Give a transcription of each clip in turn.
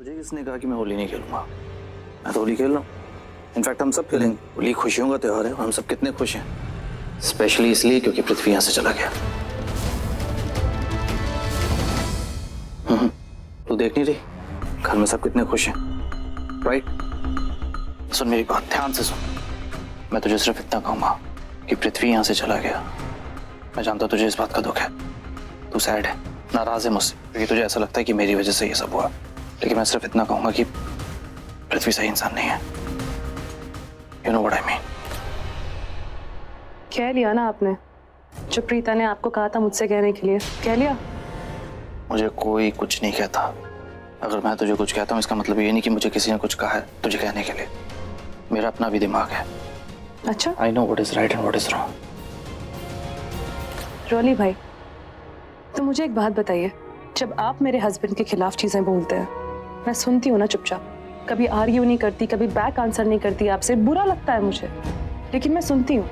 तुझे किसने कहा कि मैं होली नहीं खेलूंगा? मैं तो होली खेल रहा हूँ। इनफैक्ट हम सब खेलेंगे। होली खुशियों का त्योहार है और हम सब कितने खुश हैं, स्पेशली इसलिए क्योंकि पृथ्वी यहाँ से चला गया। तू देख नहीं रही घर में सब कितने खुश हैं, राइट? सुन मेरी बात ध्यान से सुन। मैं तुझे सिर्फ इतना कहूंगा कि पृथ्वी यहाँ से चला गया। मैं जानता तुझे इस बात का दुख है, तू सैड है, नाराज है मुझसे क्योंकि तुझे ऐसा लगता है कि मेरी वजह से ये सब हुआ। लेकिन मैं सिर्फ इतना कहूंगा कि पृथ्वी सही इंसान नहीं है। You know what I mean? कह लिया ना आपने जो प्रीता ने आपको कहा था मुझसे कहने के लिए, कह लिया। मुझे कोई कुछ नहीं कहता। अगर मैं तुझे कुछ कहता हूँ इसका मतलब ये नहीं कि मुझे किसी ने कुछ कहा है तुझे कहने के लिए। मेरा अपना भी दिमाग है। अच्छा, I know what is right and what is wrong. रोली भाई, तो मुझे एक बात बताइए, जब आप मेरे हस्बैंड के खिलाफ चीजें बोलते हैं मैं सुनती हूँ ना चुपचाप, कभी आर्ग्यू नहीं करती, कभी बैक आंसर नहीं करती आपसे, बुरा लगता है मुझे लेकिन मैं सुनती हूँ।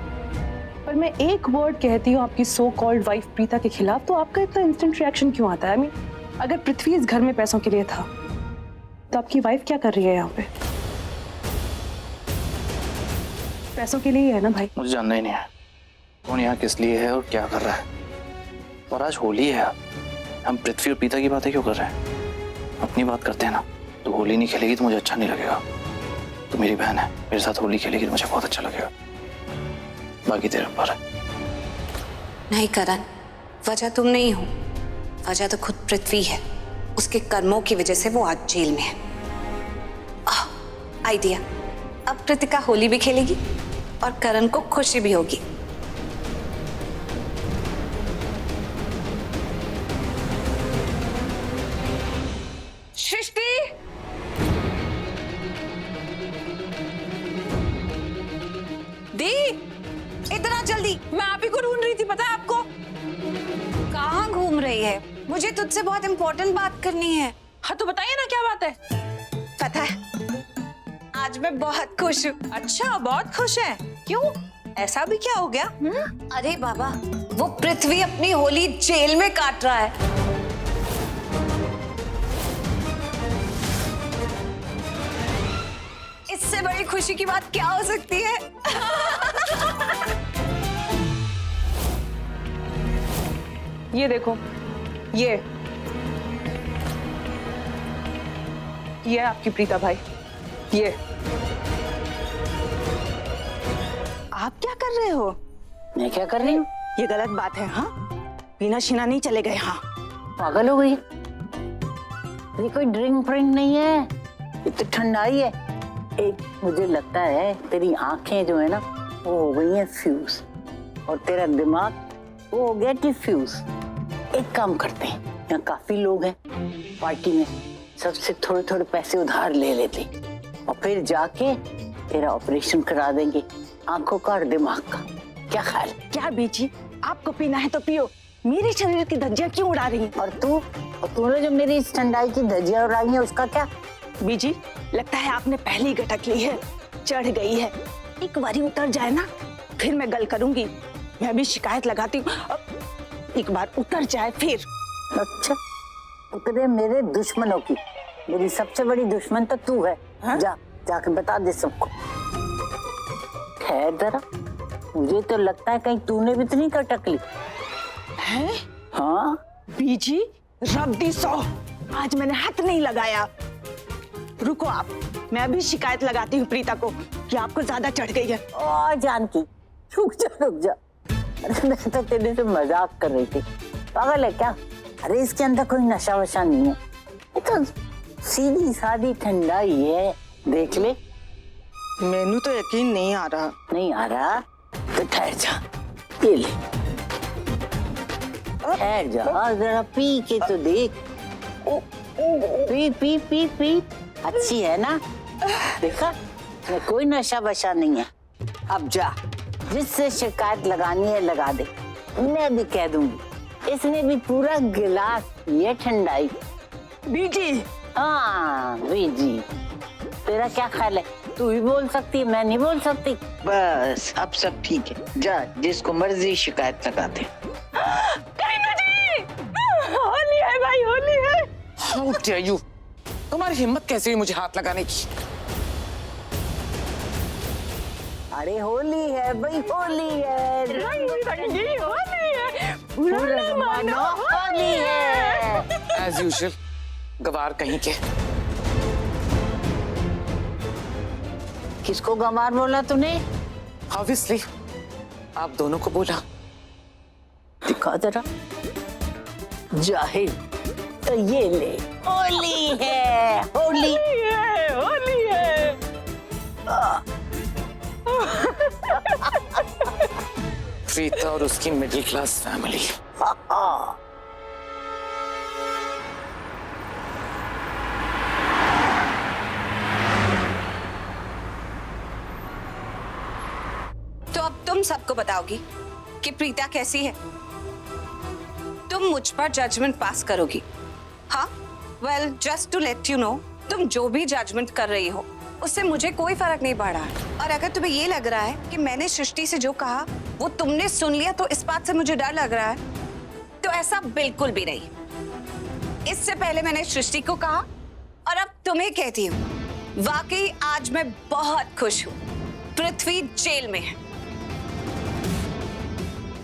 पर मैं एक वर्ड कहती हूँ आपकी सो कॉल्ड वाइफ प्रीता के खिलाफ तो आपका इतना इंस्टेंट रिएक्शन क्यों आता है? अगर पृथ्वी इस घर में पैसों के लिए था तो आपकी वाइफ क्या कर रही है यहाँ पे? पैसों के लिए ही है ना भाई? मुझे जानना ही नहीं है कौन यहाँ किस लिए है और क्या कर रहा है। और आज होली है, हम पृथ्वी और प्रीता की बातें क्यों कर रहे हैं? अपनी बात करते हैं ना। तो होली नहीं खेलेगी तो मुझे अच्छा नहीं लगेगा। तो मेरी बहन है, मेरे साथ होली खेलेगी तो मुझे बहुत अच्छा लगेगा। बाकी तेरे ऊपर है। नहीं करण, वजह तुम नहीं हो, वजह तो खुद पृथ्वी है। उसके कर्मों की वजह से वो आज जेल में है। आइडिया, अब कृतिका होली भी खेलेगी और करण को खुशी भी होगी। सृष्टि, दी, इतना जल्दी? मैं आप ही को ढूंढ रही थी, पता है आपको? कहाँ घूम रही है? मुझे तुझसे बहुत इंपॉर्टेंट बात करनी है। हाँ तो बताइए ना क्या बात है। पता है, आज मैं बहुत खुश हूँ। अच्छा, बहुत खुश है? क्यों, ऐसा भी क्या हो गया? अरे बाबा, वो पृथ्वी अपनी होली जेल में काट रहा है। इससे बड़ी खुशी की बात क्या हो सकती है? ये देखो, ये आपकी प्रीता भाई। ये आप क्या कर रहे हो? मैं क्या कर रही हूँ? ये गलत बात है। हाँ, पीना शीना नहीं चलेगा यहाँ। पागल हो गई? ये कोई ड्रिंक फ्रिंक नहीं है, ये तो ठंडाई है। एक मुझे लगता है तेरी आंखें जो है ना वो हो गई हैं फ्यूज और तेरा दिमाग वो हो गया डिफ्यूज। एक काम करते हैं, यहाँ काफी लोग हैं पार्टी में, सबसे थोड़े थोड़े पैसे उधार ले लेते और फिर जाके तेरा ऑपरेशन करा देंगे आंखों का और दिमाग का। क्या ख्याल? क्या बीजी, आपको पीना है तो पियो, मेरे शरीर की धज्जियां क्यों उड़ा रही हैं? और तूने जो मेरी इस ठंडाई की धज्जियां उड़ाई हैं उसका क्या? बीजी, लगता है आपने पहली गटक ली है, चढ़ गई है। एक बारी उतर जाए ना फिर मैं गल करूंगी। मैं भी शिकायत लगाती हूँ, एक बार उतर जाए फिर। अच्छा, उतरे मेरे दुश्मनों की। मेरी सबसे बड़ी दुश्मन तो तू है। हाँ? जाके बता दे सबको। ठहर जरा, मुझे तो लगता है कहीं तूने भी तो नहीं कटक ली है? हाँ बीजी, रब्बी सौ, आज मैंने हाथ नहीं लगाया। रुको आप, मैं अभी शिकायत लगाती हूँ प्रीता को कि आपको ज्यादा चढ़ गई है। ओ जानकी, रुक जा। अरे मैं तो तेरे से मजाक कर रही थी। पागल है क्या? अरे इसके अंदर कोई नशा वशा नहीं है, ये तो सीधी सादी ठंडाई है। देख ले। मैनू तो यकीन नहीं आ रहा। नहीं आ रहा तो ठहर जा, ये ले। ठहर जा जरा, पी के तो देख। पी पी पी पी, अच्छी है ना? देखा, कोई नशा वशा नहीं है। अब जा, जिससे शिकायत लगानी है लगा दे। मैं भी कह दूंगी, इसने भी पूरा गिलास ये ठंडाई। बीजी। हाँ बीजी, तेरा क्या ख्याल है? तू ही बोल सकती है, मैं नहीं बोल सकती। बस अब सब ठीक है, जा जिसको मर्जी शिकायत लगा दे। करीना जी, होली है भाई, होली है। How dare you? तुम्हारी हिम्मत कैसे हुई मुझे हाथ लगाने की? अरे होली है भाई, होली है, पूरा मानो होली है। एज यूजुअल गवार कहीं के। किसको गंवार बोला तूने? ऑब्वियसली आप दोनों को बोला। दिखा जरा। जाहिल, तो ये ले, होली है, होली है, होली है। प्रीता और उसकी मिडिल क्लास फैमिली। तो अब तुम सबको बताओगी कि प्रीता कैसी है? तुम मुझ पर जजमेंट पास करोगी? हाँ, well just to let you know, तुम जो भी जजमेंट कर रही हो उससे मुझे कोई फर्क नहीं पड़ रहा है। और अगर तुम्हें ये लग रहा है कि मैंने सृष्टि से जो कहा वो तुमने सुन लिया तो इस बात से मुझे डर लग रहा है, तो ऐसा बिल्कुल भी नहीं। इससे पहले मैंने सृष्टि को कहा और अब तुम्हें कहती हूँ, वाकई आज मैं बहुत खुश हूँ। पृथ्वी जेल में है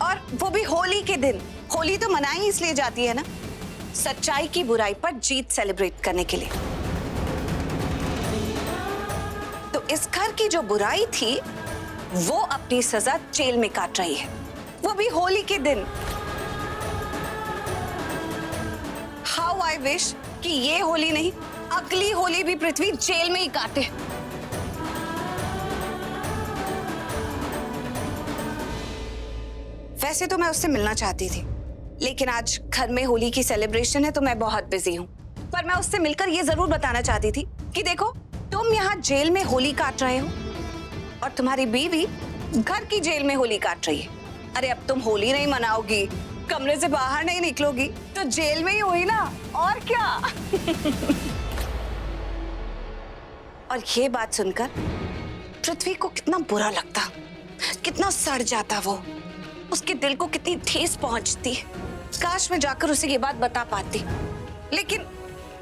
और वो भी होली के दिन। होली तो मनाई इसलिए जाती है ना, सच्चाई की बुराई पर जीत सेलिब्रेट करने के लिए। तो इस घर की जो बुराई थी वो अपनी सजा जेल में काट रही है, वो भी होली के दिन। हाउ आई विश कि ये होली नहीं, अगली होली भी पृथ्वी जेल में ही काटे। वैसे तो मैं उससे मिलना चाहती थी, लेकिन आज घर में होली की सेलिब्रेशन है तो मैं बहुत बिजी हूँ। पर मैं उससे मिलकर ये जरूर बताना चाहती थी कि देखो, तुम यहाँ जेल में होली काट रहे हो और तुम्हारी बीवी घर की जेल में होली काट रही है। अरे अब तुम होली नहीं मनाओगी, कमरे से बाहर नहीं निकलोगी तो जेल में ही हुई ना, और क्या। और ये बात सुनकर पृथ्वी को कितना बुरा लगता, कितना सड़ जाता वो, उसके दिल को कितनी ठेस पहुंचती। काश मैं जाकर उसे ये बात बता पाती, लेकिन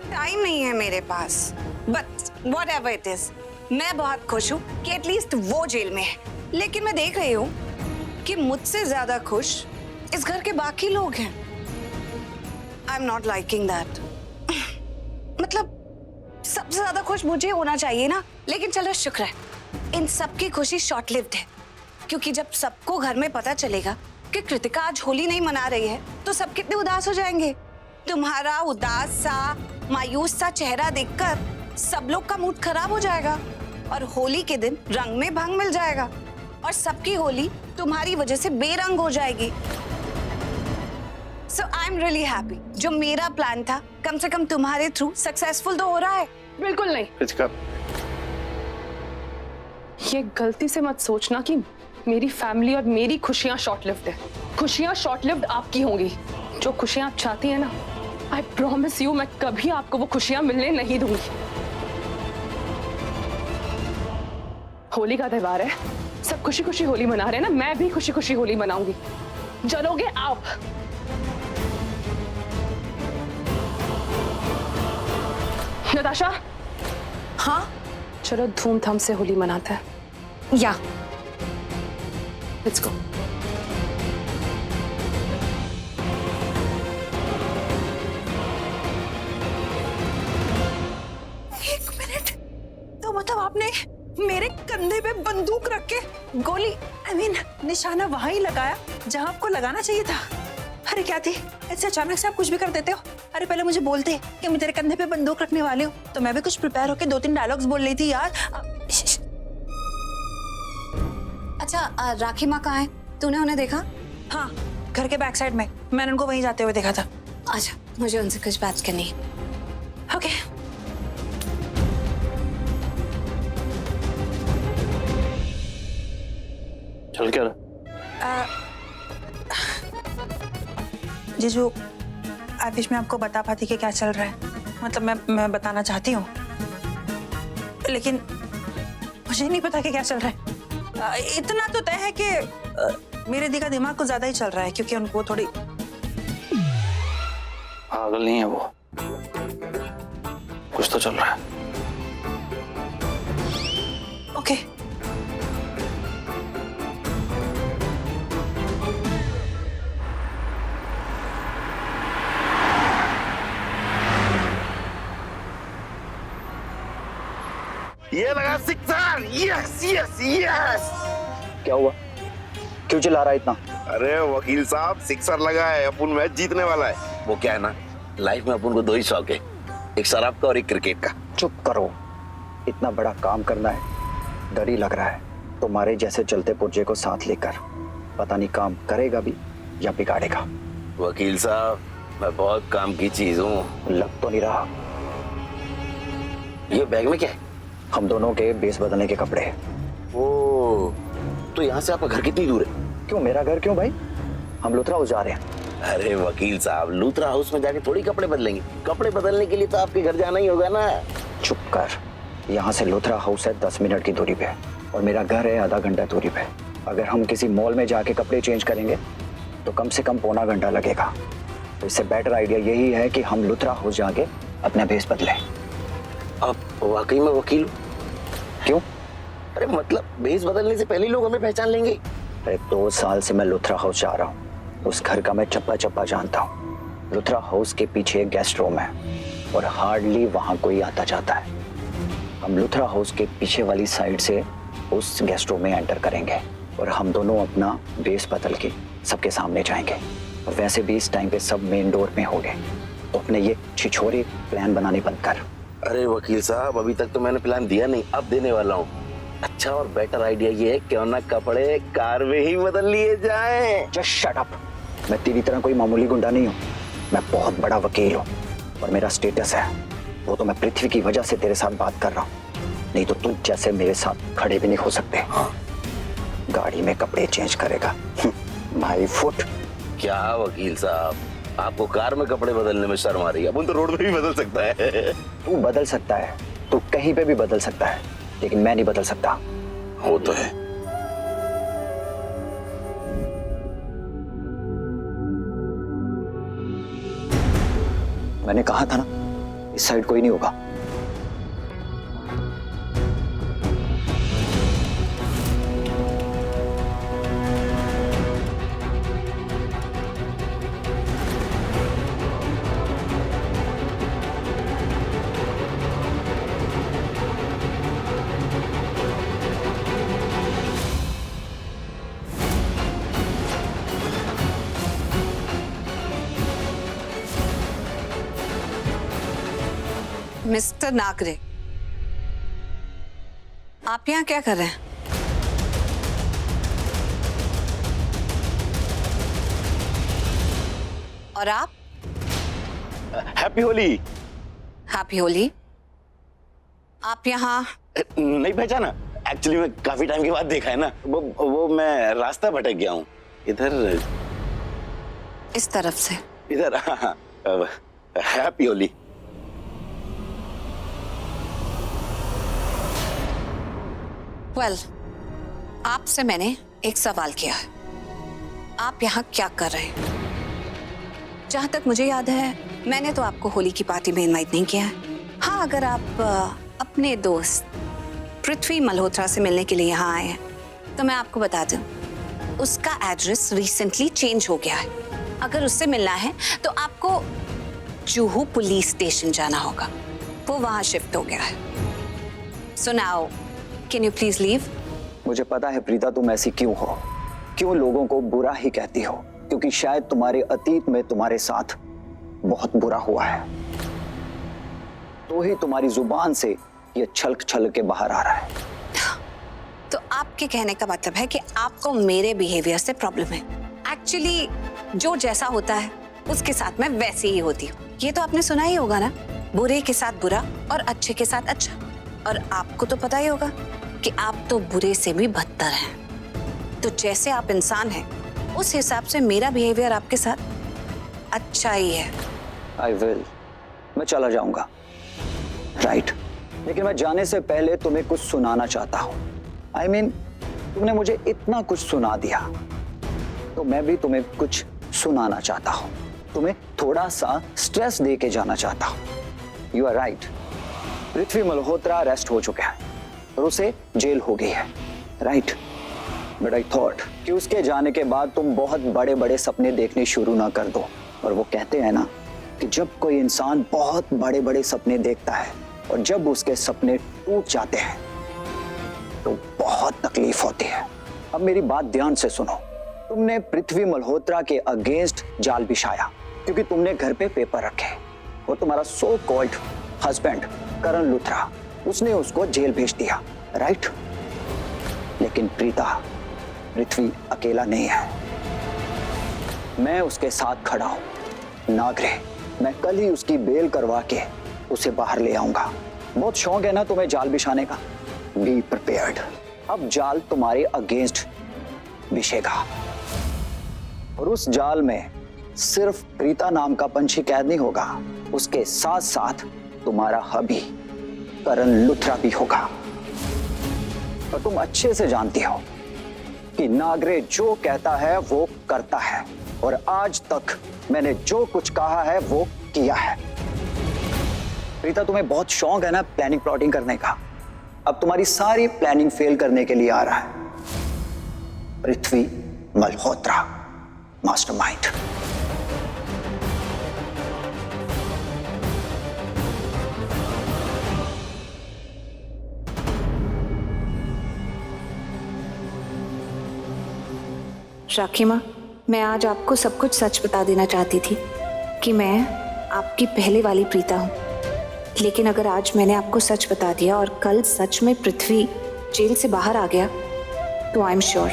टाइम नहीं है मेरे पास। बट व्हाटएवर इट इज, मैं बहुत खुश हूँ कि एटलीस्ट वो जेल में है। लेकिन मैं देख रही हूँ कि मुझसे ज्यादा खुश इस घर के बाकी लोग हैं। I am not liking that. मतलब सबसे ज्यादा खुश मुझे होना चाहिए ना, लेकिन चलो शुक्र है, इन सबकी खुशी शॉर्ट लिव्ड है। क्योंकि जब सबको घर में पता चलेगा कि कृतिका आज होली नहीं मना रही है तो सब कितने उदास हो जाएंगे। तुम्हारा उदास सा, मायूस सा चेहरा देखकर सब लोग का मूड खराब हो जाएगा और होली के दिन रंग में भंग मिल जाएगा और सबकी होली तुम्हारी वजह से बेरंग हो जाएगी। सो आई एम रियली हैप्पी, जो मेरा प्लान था कम से कम तुम्हारे थ्रू सक्सेसफुल तो हो रहा है। बिल्कुल नहीं। कृतिका, ये गलती से मत सोचना कि मेरी फैमिली और मेरी खुशियां शॉर्ट लिव्ड है। खुशियां शॉर्ट लिव्ड आपकी होंगी। जो खुशियां आप चाहती हैं ना, आई प्रॉमिस यू, मैं कभी आपको वो खुशियां मिलने नहीं दूंगी। होली का त्योहार है, सब खुशी खुशी होली मना रहे हैं ना, मैं भी खुशी खुशी होली मनाऊंगी। जलोगे आप। नताशा, हाँ, चलो धूमधाम से होली मनाते हैं। या लेट्स गो। एक मिनट, तो मतलब आपने मेरे कंधे पे बंदूक रख के गोली, I mean, निशाना वहां ही लगाया जहां आपको लगाना चाहिए था। अरे क्या थी, ऐसे अचानक से आप कुछ भी कर देते हो। अरे पहले मुझे बोलते कि मैं तेरे कंधे पे बंदूक रखने वाले हूँ तो मैं भी कुछ प्रिपेयर होके 2-3 डायलॉग्स बोल रही थी यार। अच्छा राखी माँ कहाँ है? तूने उन्हें देखा? हाँ, घर के बैक साइड में, मैंने उनको वहीं जाते हुए देखा था। अच्छा, मुझे उनसे कुछ बात करनी है। ओके। चल क्या रहा? जीजू, आई विश मैं आपको बता पाती कि क्या चल रहा है। मतलब मैं बताना चाहती हूँ, लेकिन मुझे नहीं पता कि क्या चल रहा है। इतना तो तय है कि मेरे दी का दिमाग कुछ ज्यादा ही चल रहा है, क्योंकि उनको थोड़ी पागल नहीं है वो, कुछ तो चल रहा है। ओके। ये लगा सिक्सर। Yes yes yes. क्या हुआ? क्यों चिल्ला रहा है इतना? अरे वकील साहब, सिक्सर लगा है, अपन मैच जीतने वाला है। वो क्या है ना, लाइफ में अपन को दो ही शौक है, एक शराब का और एक क्रिकेट का। चुप करो, इतना बड़ा काम करना है, डर ही लग रहा है तुम्हारे जैसे चलते पुर्जे को साथ लेकर। पता नहीं काम करेगा भी या बिगाड़ेगा। वकील साहब, मैं बहुत काम की चीज हूँ। लग तो नहीं रहा। ये बैग में क्या है? हम दोनों के बेस बदलने के कपड़े। ओ, तो यहाँ से आपका घर कितनी दूर है? क्यों मेरा घर क्यों भाई? हम लुथरा हाउस जा रहे हैं। अरे वकील साहब, लूथरा हाउस में जाके थोड़ी कपड़े बदलेंगे। कपड़े बदलने के लिए तो आपके घर जाना ही होगा ना। चुप कर। यहाँ से लुथरा हाउस है 10 मिनट की दूरी पे और मेरा घर है आधा घंटा दूरी पे। अगर हम किसी मॉल में जाके कपड़े चेंज करेंगे तो कम से कम पौना घंटा लगेगा। तो इससे बेटर आइडिया यही है कि हम लुथरा हाउस जाके अपना भेस बदलें। आप वाकई में वकील हो? क्यों? अरे मतलब भेस बदलने से पहले लोग हमें पहचान लेंगे। अरे 2 साल से मैं लुथरा हाउस जा रहा हूँ, उस घर का मैं चप्पा चप्पा जानता हूँ। लुथरा हाउस के पीछे एक गेस्ट रूम है और हार्डली वहाँ कोई आता जाता है। हम लुथरा हाउस के पीछे वाली साइड से उस गेस्ट रूम में एंटर करेंगे और हम दोनों अपना बेस बदल के सबके सामने जाएंगे। और वैसे भी इस टाइम पे सब मेन डोर में होंगे, तो अपने ये छिछोरे प्लान बनाने बंद कर। अरे वकील साहब, अभी तक तो मैंने प्लान दिया नहीं, अब देने वाला हूँ। अच्छा और बेटर आइडिया ये है, क्यों ना कपड़े कार में ही बदल लिए जाएं। Just shut up. मैं तेरी तरह कोई मामूली गुंडा नहीं हूँ, मैं बहुत बड़ा वकील हूँ और मेरा स्टेटस है वो तो मैं पृथ्वी की वजह से तेरे साथ बात कर रहा हूँ, नहीं तो तू जैसे मेरे साथ खड़े भी नहीं हो सकते। हाँ। गाड़ी में कपड़े चेंज करेगा माय फुट। क्या वकील साहब, आपको कार में कपड़े बदलने में शर्म आ रही है? अपन तो रोड पे भी बदल सकता है। तू बदल सकता है, तू कहीं पे भी बदल सकता है, लेकिन मैं नहीं बदल सकता। वो तो है। मैंने कहा था ना, इस साइड कोई नहीं होगा। मिस्टर नागरे, आप यहाँ क्या कर रहे हैं? और आप? हैप्पी होली। हैप्पी होली। आप यहाँ? नहीं पहचाना? एक्चुअली मैं काफी टाइम के बाद देखा है ना, वो मैं रास्ता भटक गया हूँ। इधर इस तरफ से? इधर। हैप्पी होली। वेल, आपसे मैंने एक सवाल किया है, आप यहाँ क्या कर रहे हैं? जहां तक मुझे याद है, मैंने तो आपको होली की पार्टी में इनवाइट नहीं किया है। हाँ, अगर आप अपने दोस्त पृथ्वी मल्होत्रा से मिलने के लिए यहाँ आए हैं, तो मैं आपको बता दूं, उसका एड्रेस रिसेंटली चेंज हो गया है। अगर उससे मिलना है तो आपको जुहू पुलिस स्टेशन जाना होगा, वो वहां शिफ्ट हो गया है। So now can you please leave? मुझे पता है प्रीता, तुम ऐसी क्यों हो, क्यों लोगों को बुरा ही कहती हो, क्योंकि शायद तुम्हारे अतीत में तुम्हारे साथ बहुत बुरा हुआ है, तो ही तुम्हारी जुबान से ये छलक छलक के बाहर आ रहा है। तो आपके कहने का मतलब है कि आपको मेरे बिहेवियर से प्रॉब्लम है। एक्चुअली जो जैसा होता है उसके साथ मैं वैसे ही होती हूँ। ये तो आपने सुना ही होगा ना, बुरे के साथ बुरा और अच्छे के साथ अच्छा। और आपको तो पता ही होगा कि आप तो बुरे से भी बदतर हैं। तो जैसे आप इंसान हैं, उस हिसाब से मेरा बिहेवियर आपके साथ अच्छा ही है। I will. मैं चला जाऊंगा, राइट? लेकिन मैं जाने से पहले तुम्हें कुछ सुनाना चाहता हूँ। आई मीन, तुमने मुझे इतना कुछ सुना दिया, तो मैं भी तुम्हें कुछ सुनाना चाहता हूँ। तुम्हें थोड़ा सा स्ट्रेस दे के जाना चाहता हूँ। You are right, Prithvi Malhotra arrest हो चुका है और उसे जेल हो गई है, राइट? बट आई थॉट कि उसके जाने के बाद तुम बहुत बड़े बड़े सपने देखने शुरू ना कर दो। और वो कहते हैं ना कि जब कोई इंसान बहुत बड़े बड़े सपने देखता है और जब उसके सपने टूट जाते हैं तो बहुत तकलीफ होती है। अब मेरी बात ध्यान से सुनो। तुमने पृथ्वी मल्होत्रा के अगेंस्ट जाल बिछाया क्योंकि तुमने घर पे पेपर रखे और तुम्हारा सो कॉल्ड हस्बैंड करण लुथरा, उसने उसको जेल भेज दिया, राइट? लेकिन प्रीता, पृथ्वी अकेला नहीं है, मैं उसके साथ खड़ा हूं। नागरे, मैं कल ही उसकी बेल करवा के उसे बाहर ले आऊंगा। बहुत शौक है ना तुम्हें जाल बिछाने का? Be prepared. अब जाल तुम्हारे अगेंस्ट बिछेगा और उस जाल में सिर्फ प्रीता नाम का पंछी कैद नहीं होगा, उसके साथ साथ तुम्हारा हबी करण लुथरा भी होगा। और तुम अच्छे से जानती हो कि नागरे जो कहता है वो करता है और आज तक मैंने जो कुछ कहा है वो किया है। प्रीता, तुम्हें बहुत शौक है ना प्लानिंग प्लॉटिंग करने का। अब तुम्हारी सारी प्लानिंग फेल करने के लिए आ रहा है पृथ्वी मल्होत्रा, मास्टरमाइंड। राखी माँ, मैं आज आपको सब कुछ सच बता देना चाहती थी कि मैं आपकी पहले वाली प्रीता हूँ। लेकिन अगर आज मैंने आपको सच बता दिया और कल सच में पृथ्वी जेल से बाहर आ गया तो आई एम श्योर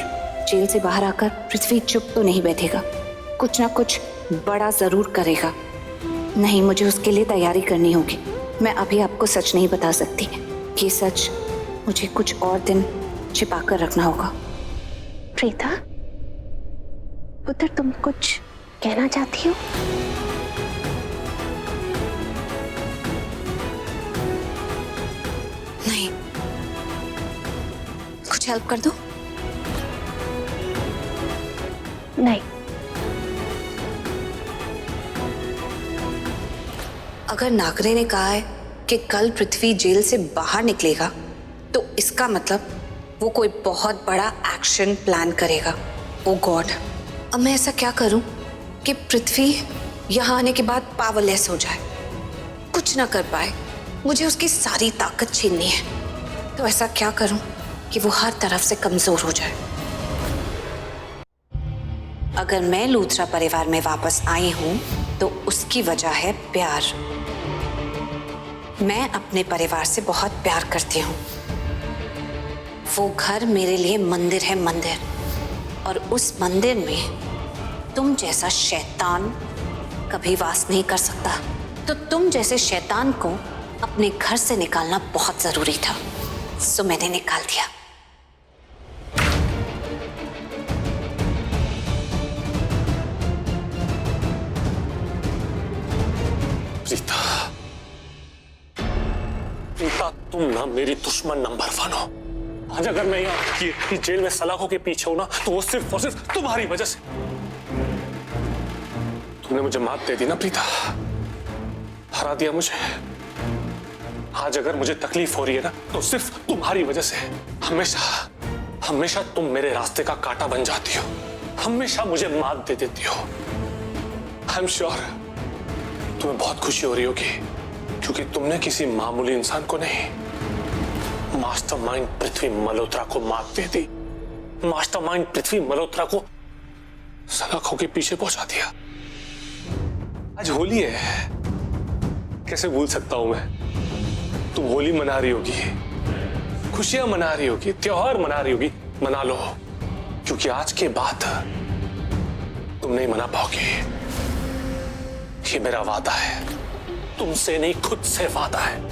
जेल से बाहर आकर पृथ्वी चुप तो नहीं बैठेगा, कुछ ना कुछ बड़ा जरूर करेगा। नहीं, मुझे उसके लिए तैयारी करनी होगी। मैं अभी आपको सच नहीं बता सकती, ये सच मुझे कुछ और दिन छिपा कर रखना होगा। प्रीता पुत्र, तुम कुछ कहना चाहती हो? नहीं, कुछ हेल्प कर दो? नहीं। अगर नागरे ने कहा है कि कल पृथ्वी जेल से बाहर निकलेगा तो इसका मतलब वो कोई बहुत बड़ा एक्शन प्लान करेगा। ओ गॉड, अब मैं ऐसा क्या करूं कि पृथ्वी यहाँ आने के बाद पावरलेस हो जाए, कुछ ना कर पाए, मुझे उसकी सारी ताकत छीननी है। तो ऐसा क्या करूं कि वो हर तरफ से कमजोर हो जाए। अगर मैं लूथरा परिवार में वापस आई हूं तो उसकी वजह है प्यार। मैं अपने परिवार से बहुत प्यार करती हूँ। वो घर मेरे लिए मंदिर है, मंदिर। और उस मंदिर में तुम जैसा शैतान कभी वास नहीं कर सकता। तो तुम जैसे शैतान को अपने घर से निकालना बहुत जरूरी था, सो मैंने निकाल दिया। प्रीता, प्रीता, तुम ना मेरी दुश्मन नंबर 1 हो। आज अगर मैं यहाँ ये जेल में सलाखों के पीछे हूं ना तो वो सिर्फ और सिर्फ तुम्हारी वजह से। तुमने मुझे मात दे दी ना प्रीता, हरा दिया मुझे। आज अगर मुझे तकलीफ हो रही है ना तो सिर्फ तुम्हारी वजह से। हमेशा हमेशा तुम मेरे रास्ते का कांटा बन जाती हो, हमेशा मुझे मात दे देती हो। आई एम श्योर तुम्हें बहुत खुशी हो रही होगी क्योंकि तुमने किसी मामूली इंसान को नहीं, मास्टरमाइंड पृथ्वी मल्होत्रा को मात दे दी। मास्टरमाइंड पृथ्वी मल्होत्रा को सलाखों के पीछे पहुंचा दिया। आज होली है, कैसे भूल सकता हूं मैं। तुम होली मना रही होगी, खुशियां मना रही होगी, त्योहार मना रही होगी, मना लो, क्योंकि आज के बाद तुम नहीं मना पाओगी। ये मेरा वादा है, तुमसे नहीं खुद से वादा है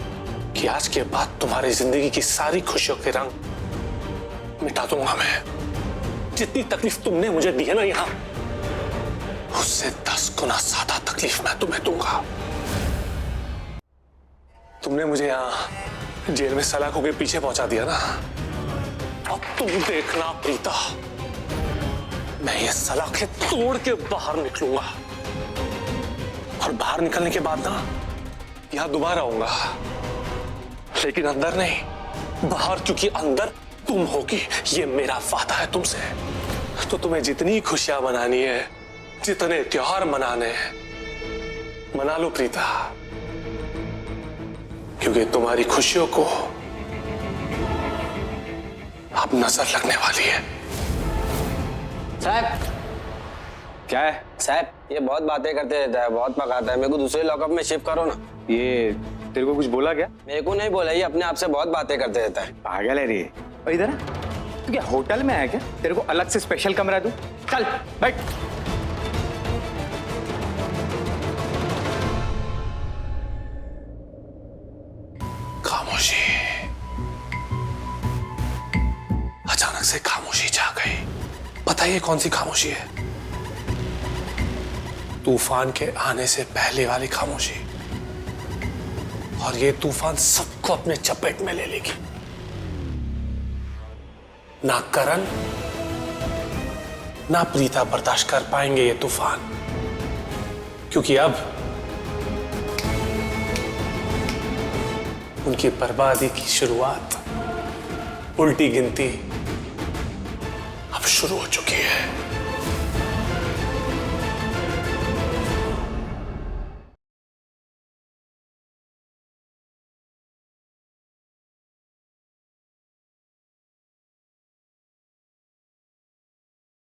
कि आज के बाद तुम्हारी जिंदगी की सारी खुशियों के रंग मिटा दूंगा मैं। जितनी तकलीफ तुमने मुझे दी है ना यहाँ, उससे 10 गुना ज्यादा तकलीफ मैं तुम्हें दूंगा। तुमने मुझे यहाँ जेल में सलाखों के पीछे पहुंचा दिया ना, अब तुम देखना प्रीता, मैं ये सलाखें तोड़ के बाहर निकलूंगा और बाहर निकलने के बाद ना यहाँ दोबारा आऊंगा लेकिन अंदर नहीं, बाहर, क्योंकि अंदर तुम होगी, ये मेरा वादा है तुमसे। तो तुम्हें जितनी खुशियां मनानी है, जितने त्योहार मनाने हैं, मना लो प्रीता, क्योंकि तुम्हारी खुशियों को अब नजर लगने वाली है। साहब क्या है साहब, ये बहुत बातें करते रहता है, बहुत पकाता है। मेरे को दूसरे लॉकअप में शिफ्ट करो ना। ये तेरे को कुछ बोला क्या? मेरे को नहीं बोला, ये अपने आप से बहुत बातें करते रहता है। पागल है रे। और इधर आ। तू क्या होटल में आया क्या? तेरे को अलग से स्पेशल कमरा दूं? चल बैठ। खामोशी, अचानक से खामोशी छा गई। बताइए कौन सी खामोशी है? तूफान के आने से पहले वाली खामोशी। और ये तूफान सबको अपने चपेट में ले लेगी। ना करण ना प्रीता बर्दाश्त कर पाएंगे ये तूफान, क्योंकि अब उनकी बर्बादी की शुरुआत, उल्टी गिनती अब शुरू हो चुकी है।